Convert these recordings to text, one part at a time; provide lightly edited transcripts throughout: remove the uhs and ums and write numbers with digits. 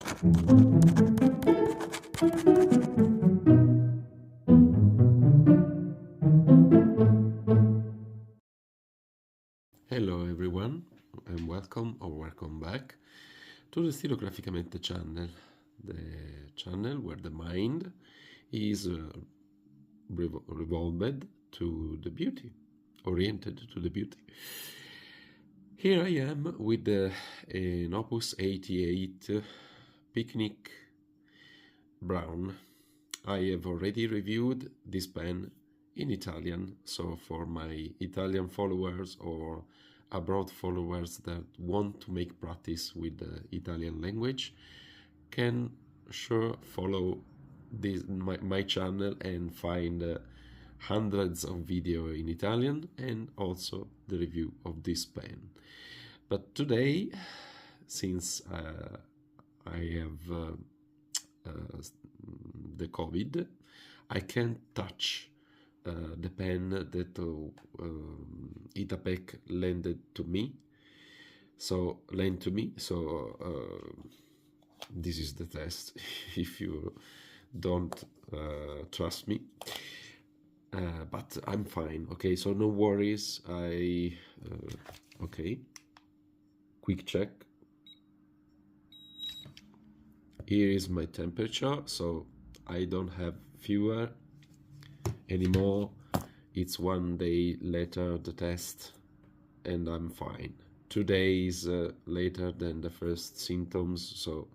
Hello everyone, and welcome back to the Stilograficamente channel, the channel where the mind is revolved to the beauty, oriented to the beauty. Here I am with an Opus 88 Picnic Brown. I have already reviewed this pen in Italian, so for my Italian followers or abroad followers that want to make practice with the Italian language can sure follow my channel and find hundreds of video in Italian and also the review of this pen. But today, since I have the COVID, I can't touch the pen that Itapec lent to me. So this is the test. If you don't trust me, but I'm fine. Okay, so no worries. Okay. Quick check. Here is my temperature, so I don't have fever anymore. It's 1 day later the test and I'm fine. 2 days later than the first symptoms, so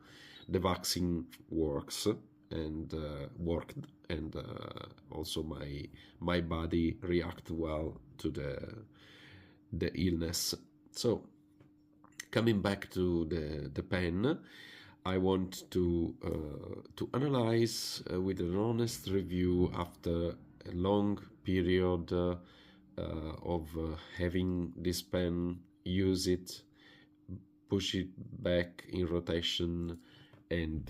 the vaccine works and worked, and also my body react well to the illness. So coming back to the pen, I want to analyze with an honest review after a long period of having this pen, use it, push it back in rotation, and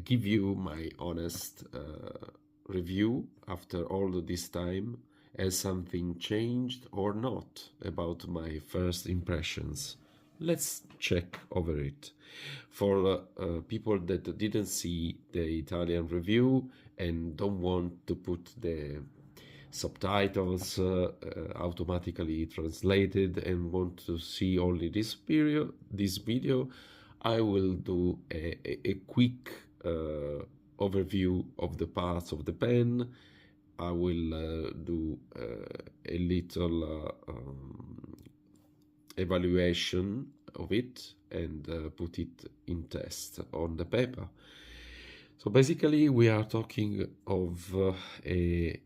give you my honest review after all of this time. Has something changed or not about my first impressions? Let's check over it. For people that didn't see the Italian review and don't want to put the subtitles automatically translated and want to see only this video, I will do a quick overview of the parts of the pen. I will do a little evaluation of it and put it in test on the paper. So basically we are talking of a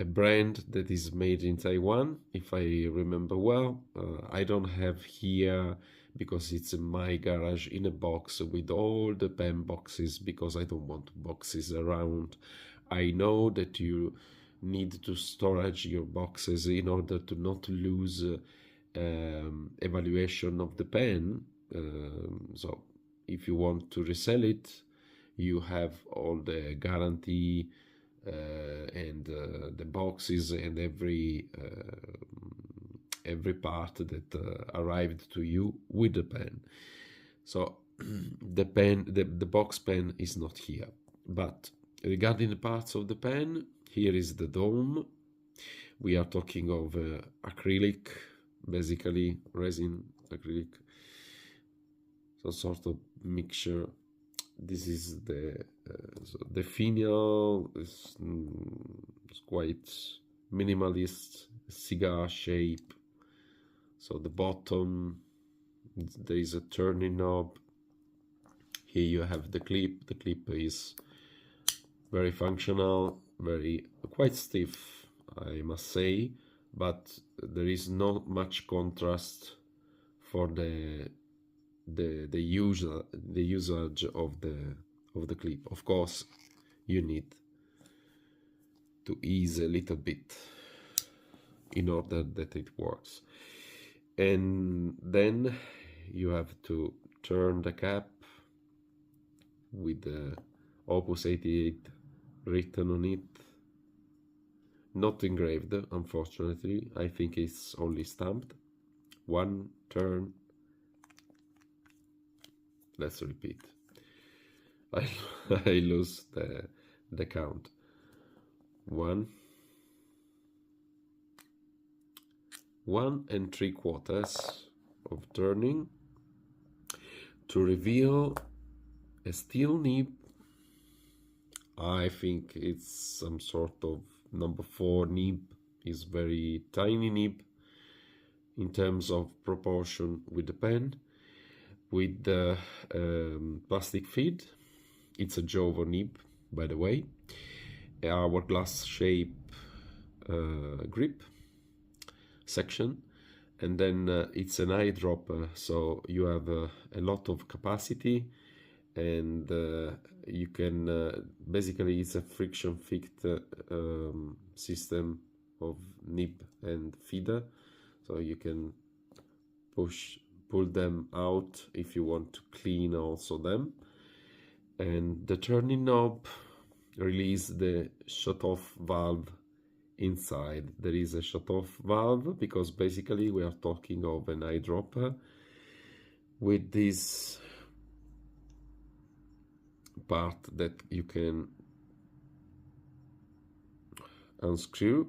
brand that is made in Taiwan, if I remember well. I don't have here, because it's in my garage, in a box with all the pen boxes, because I don't want boxes around. I know that you need to storage your boxes in order to not lose evaluation of the pen. So if you want to resell it, you have all the guarantee and the boxes and every part that arrived to you with the pen. So the box pen is not here. But regarding the parts of the pen, here is the dome. We are talking of acrylic, basically resin acrylic, some sort of mixture. This is the finial is quite minimalist, cigar shape. So the bottom, there is a turning knob. Here you have the clip. The clip is very functional, quite stiff, I must say, but there is not much contrast for the usage of the clip. Of course, you need to ease a little bit in order that it works. And then you have to turn the cap with the Opus 88 written on it. Not engraved, unfortunately. I think it's only stamped. One turn. Let's repeat. I, I lose the count. 1 1 3/4 of turning to reveal a steel nib. I think it's some sort of number 4 nib. Is very tiny nib in terms of proportion with the pen, with the plastic feed. It's a Jovo nib, by the way, hourglass shape grip section, and then it's an eyedropper, so you have a lot of capacity, and you can basically it's a friction fit system of nib and feeder, so you can pull them out if you want to clean also them. And the turning knob release the shut-off valve inside. There is a shut-off valve because basically we are talking of an eyedropper with this part that you can unscrew,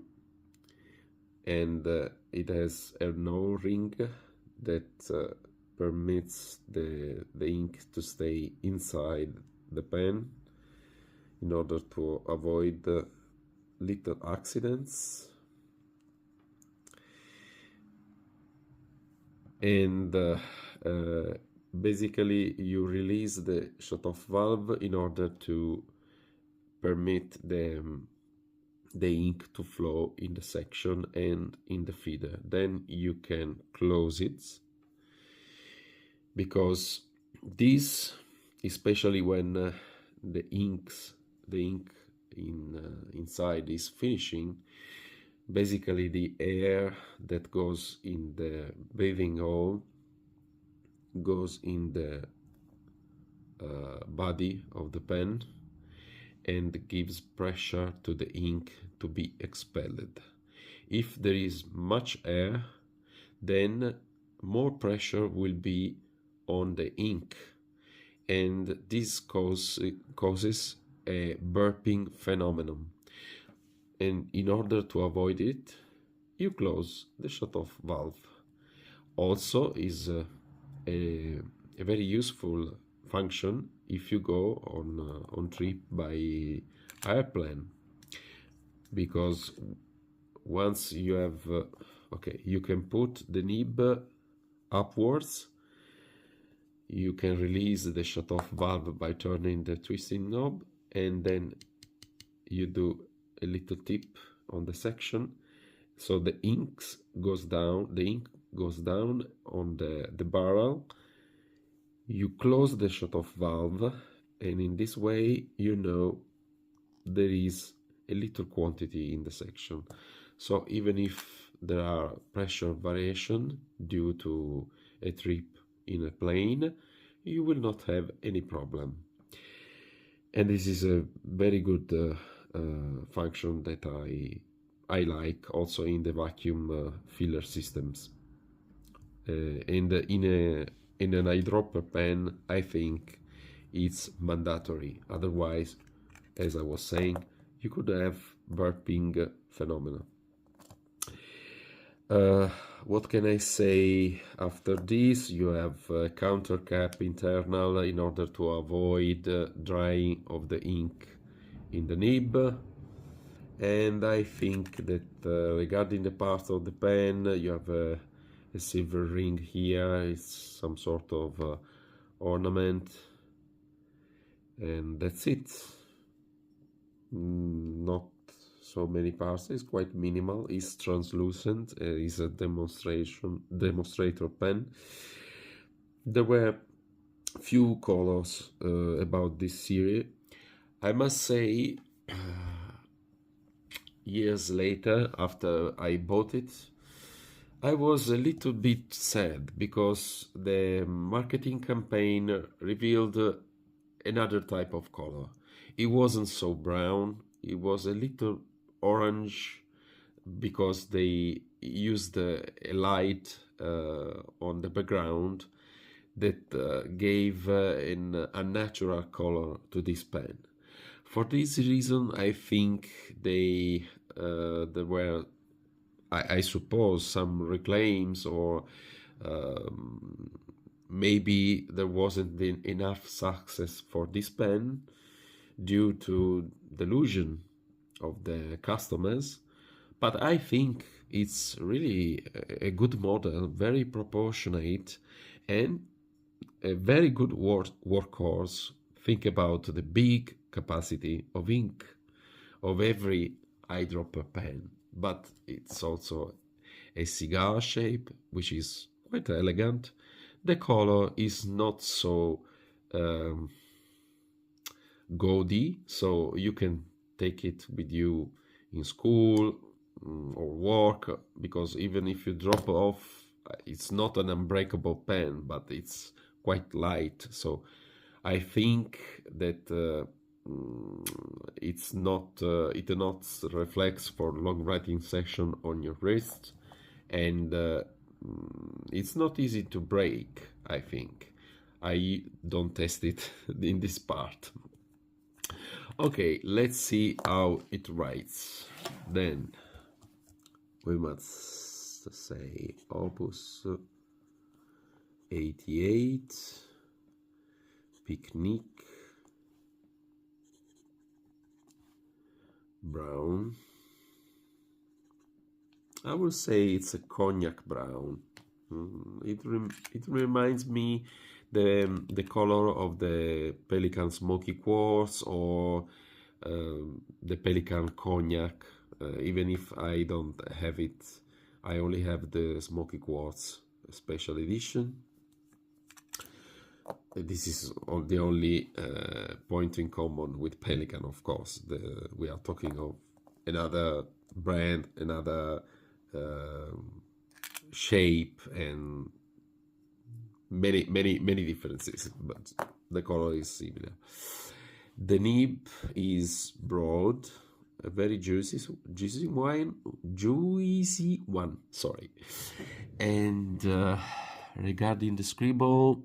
and it has an O-ring that permits the ink to stay inside the pen in order to avoid little accidents. And basically you release the shut-off valve in order to permit the ink to flow in the section and in the feeder. Then you can close it, because this, especially when the ink inside is finishing, basically the air that goes in the breathing hole goes in the body of the pen and gives pressure to the ink to be expelled. If there is much air, then more pressure will be on the ink, and this causes a burping phenomenon. And in order to avoid it, you close the shut-off valve. Also is a very useful function if you go on trip by airplane, because once you have you can put the nib upwards, you can release the shut-off valve by turning the twisting knob, and then you do a little tip on the section, so the ink goes down on the barrel. You close the shut-off valve, and in this way you know there is a little quantity in the section. So even if there are pressure variation due to a trip in a plane, you will not have any problem. And this is a very good function that I like also in the vacuum filler systems. And in an eyedropper pen, I think it's mandatory. Otherwise, as I was saying, you could have burping phenomena. What can I say after this? You have a counter cap internal in order to avoid drying of the ink in the nib. And I think that regarding the part of the pen, you have a silver ring here. It's some sort of ornament, and that's it. Not so many parts. It's quite minimal. It's translucent. It's a demonstrator pen. There were few colors about this series. I must say, years later, after I bought it, I was a little bit sad because the marketing campaign revealed another type of color. It wasn't so brown. It was a little orange because they used a light on the background that gave an unnatural color to this pen. For this reason, I think there were, I suppose, some reclaims, or maybe there wasn't enough success for this pen due to delusion of the customers. But I think it's really a good model, very proportionate, and a very good workhorse. Think about the big capacity of ink of every eyedropper pen, but it's also a cigar shape, which is quite elegant. The color is not so gaudy, so you can take it with you in school or work, because even if you drop off, it's not an unbreakable pen, but it's quite light. So I think that it not reflects for long writing session on your wrist, and it's not easy to break. I think I don't test it in this part. Okay, let's see how it writes. Then we must say Opus 88, picnic, brown. I will say it's a cognac brown. It reminds me the color of the Pelican Smoky Quartz, or the Pelican Cognac. Even if I don't have it, I only have the Smoky Quartz special edition. This is the only point in common with Pelican, of course. We are talking of another brand, another shape, and many differences, but the color is similar. The nib is broad, a very juicy one. Sorry. And regarding the scribble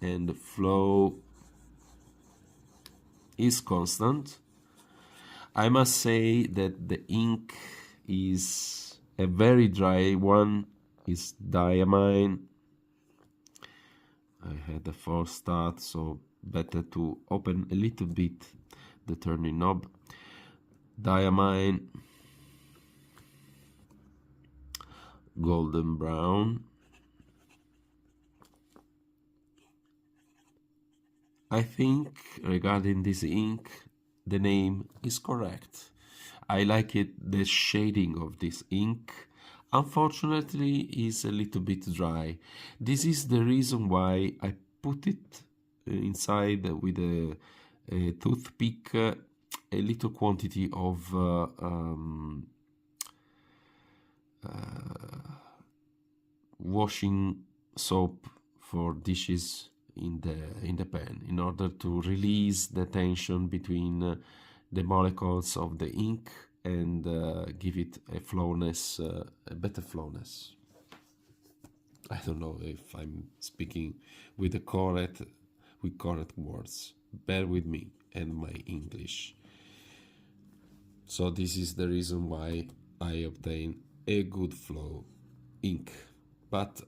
and the flow is constant. I must say that the ink is a very dry one. It's diamine. I had a false start, so better to open a little bit the turning knob. Diamine, golden brown. I think regarding this ink, the name is correct. I like it, the shading of this ink. Unfortunately, is a little bit dry. This is the reason why I put it inside with a toothpick, a little quantity of washing soap for dishes in the pan, in order to release the tension between the molecules of the ink and give it a flowness, a better flowness. I don't know if I'm speaking with the correct words. Bear with me and my English. So this is the reason why I obtain a good flow ink. But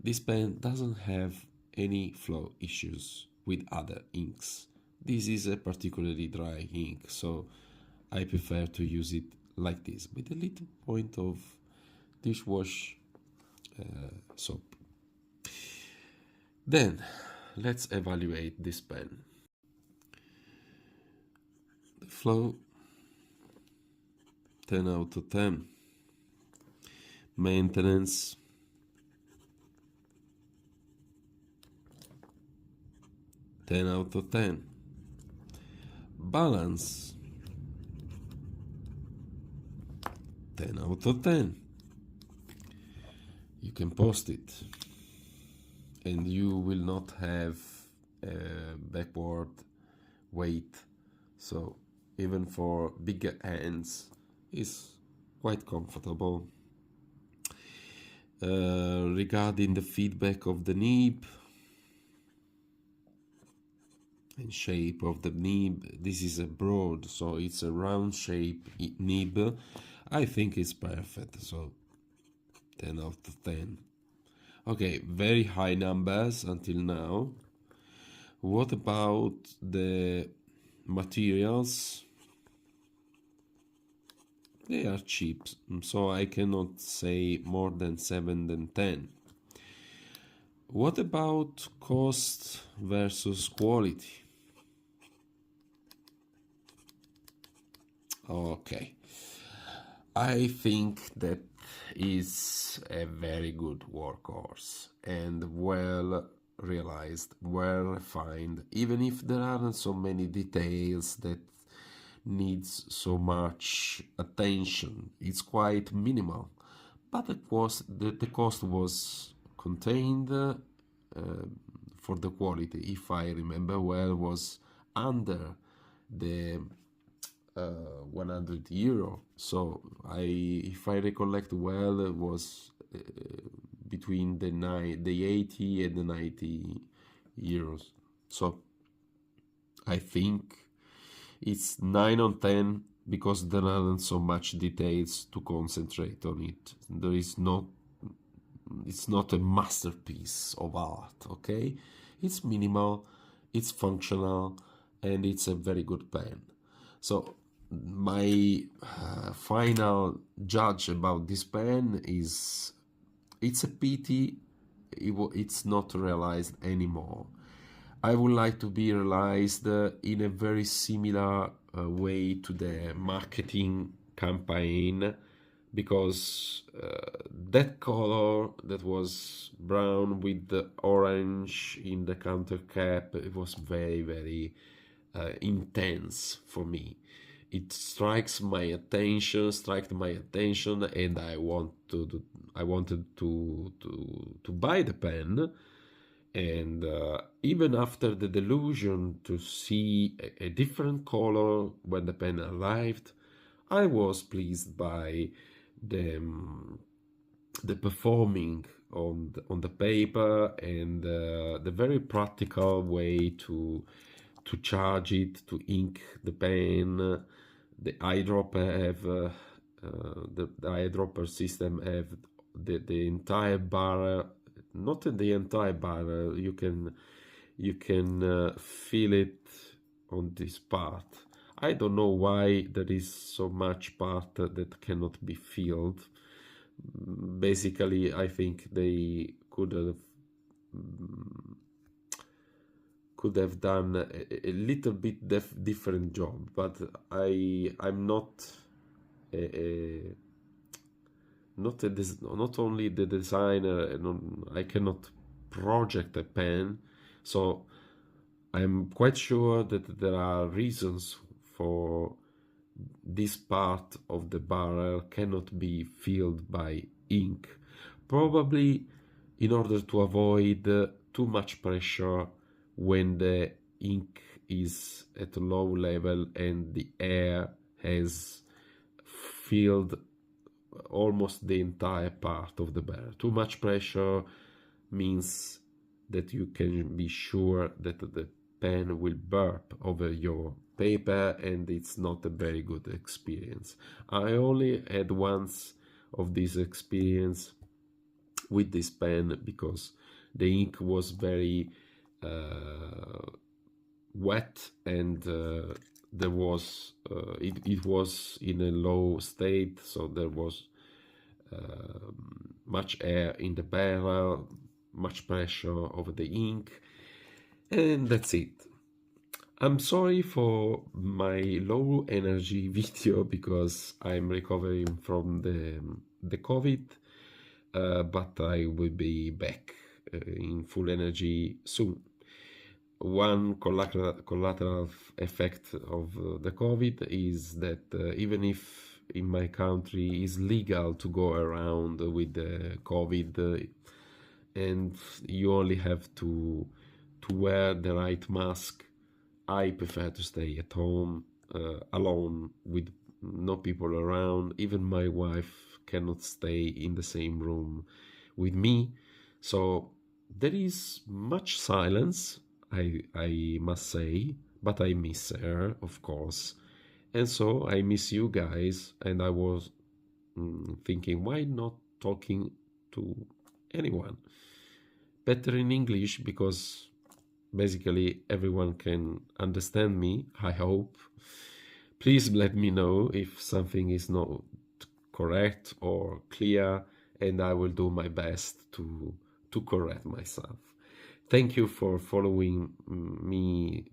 this pen doesn't have any flow issues with other inks. This is a particularly dry ink, so I prefer to use it like this, with a little point of dishwash soap. Then let's evaluate this pen. The flow, 10 out of 10. Maintenance, 10 out of 10. Balance, 10 out of 10. You can post it and you will not have a backward weight, so even for bigger hands it's quite comfortable. Regarding the feedback of the nib and shape of the nib, this is a broad, so it's a round shape nib. I think it's perfect, so 10 out of 10. Okay, very high numbers until now. What about the materials? They are cheap, so I cannot say more than 7 than 10. What about cost versus quality? Okay, I think that is a very good workhorse and well realized, well refined, even if there aren't so many details that needs so much attention. It's quite minimal, but the cost was contained for the quality, if I remember well, was under the 100 euro. So if I recollect well, it was between the 80 and the 90 euros. So I think it's 9 on 10 because there aren't so much details to concentrate on it. It's not a masterpiece of art, okay? It's minimal, it's functional, and it's a very good pen. So my final judge about this pen is it's a pity it's not realized anymore. I would like to be realized in a very similar way to the marketing campaign, because that color that was brown with the orange in the counter cap, it was very, very intense for me. It strikes my attention, and I wanted to buy the pen. And even after the delusion to see a different color when the pen arrived, I was pleased by the performing on the paper, and the very practical way to charge it, to ink the pen. The eyedropper have the eyedropper system have the entire barra, not the entire barra. You can feel it on this part. I don't know why there is so much part that cannot be filled. Basically, I think they could have done a little bit different job, but I'm not not only the designer. I cannot project a pen, so I'm quite sure that there are reasons for this part of the barrel cannot be filled by ink, probably in order to avoid too much pressure when the ink is at a low level and the air has filled almost the entire part of the barrel. Too much pressure means that you can be sure that the pen will burp over your paper, and it's not a very good experience. I only had once of this experience with this pen because the ink was very wet, and there was it was in a low state, so there was much air in the barrel, much pressure over the ink, and that's it. I'm sorry for my low energy video because I'm recovering from the COVID, but I will be back in full energy soon. One collateral effect of the COVID is that even if in my country it's legal to go around with the COVID, and you only have to wear the right mask, I prefer to stay at home alone with no people around. Even my wife cannot stay in the same room with me. So there is much silence, I must say, but I miss her, of course. And so I miss you guys, and I was thinking, why not talking to anyone? Better in English, because basically everyone can understand me, I hope. Please let me know if something is not correct or clear, and I will do my best to correct myself. Thank you for following me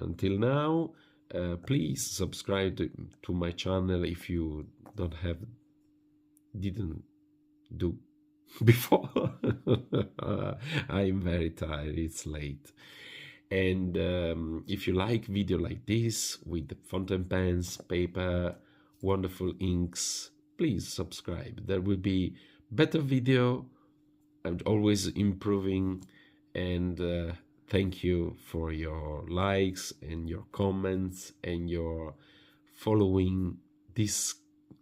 until now. Please subscribe to my channel if you didn't do before. I'm very tired, it's late. And if you like video like this with fountain pens, paper, wonderful inks, please subscribe. There will be better video. I'm always improving, and thank you for your likes and your comments and your following this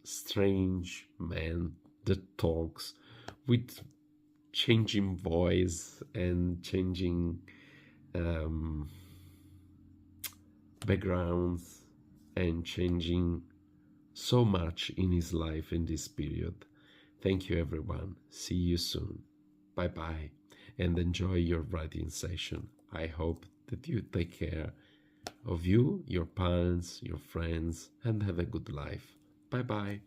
strange man that talks with changing voice and changing backgrounds and changing so much in his life in this period. Thank you, everyone. See you soon. Bye bye, and enjoy your writing session. I hope that you take care of you, your parents, your friends, and have a good life. Bye bye.